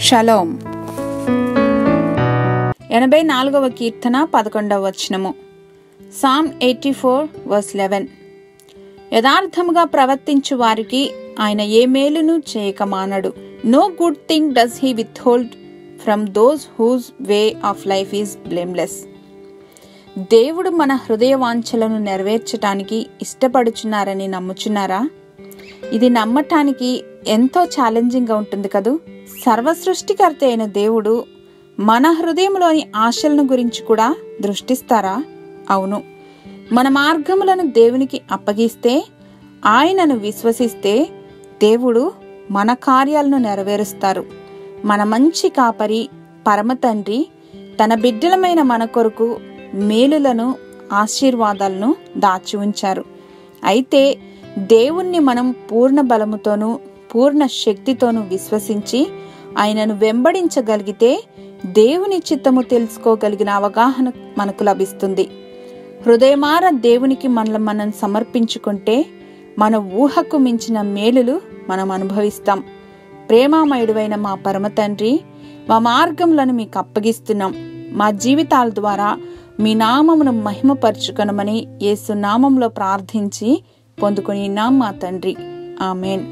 Shalom. 84వ కీర్తన 11వ వచనము. Sam 84:11. యథార్థముగా ప్రవర్తించు వారికి ఆయన ఏ మేలును చేయక మానడు. No good thing does he withhold from those whose way of life is blameless. దేవుడు మన హృదయ వాంఛలను నెరవేర్చటానికి ఇష్టపడుచున్నారని నమ్ముచున్నారా? ఇది నమ్మటానికి ఎంతో ఛాలెంజింగ్గా ఉంటుంది కదూ. సర్వసృష్టికర్త అయిన దేవుడు మన హృదయంలోని ఆశలను గురించి కూడా దృష్టిస్తారా? అవును. మన మార్గములను దేవునికి అప్పగిస్తే, ఆయనను విశ్వసిస్తే దేవుడు మన కార్యాలను నెరవేరుస్తారు. మన మంచి కాపరి పరమ తండ్రి తన బిడ్డలమైన మన కొరకు మేలులను, ఆశీర్వాదాలను దాచి ఉంచారు. అయితే దేవుణ్ణి మనం పూర్ణ బలముతోనూ పూర్ణ శక్తితోనూ విశ్వసించి ఆయనను వెంబడించగలిగితే దేవుని చిత్తము తెలుసుకోగలిగిన అవగాహన మనకు లభిస్తుంది. హృదయమార దేవునికి మనం సమర్పించుకుంటే మన ఊహకు మించిన మేలులు మనం అనుభవిస్తాం. ప్రేమామయుడైన మా పరమ తండ్రి, మా మార్గములను మీకు అప్పగిస్తున్నాం. మా జీవితాల ద్వారా మీ నామమును మహిమపరచుకొనమని యేసు నామంలో ప్రార్థించి పొందుకొనినాం మా తండ్రి. ఆమేన్.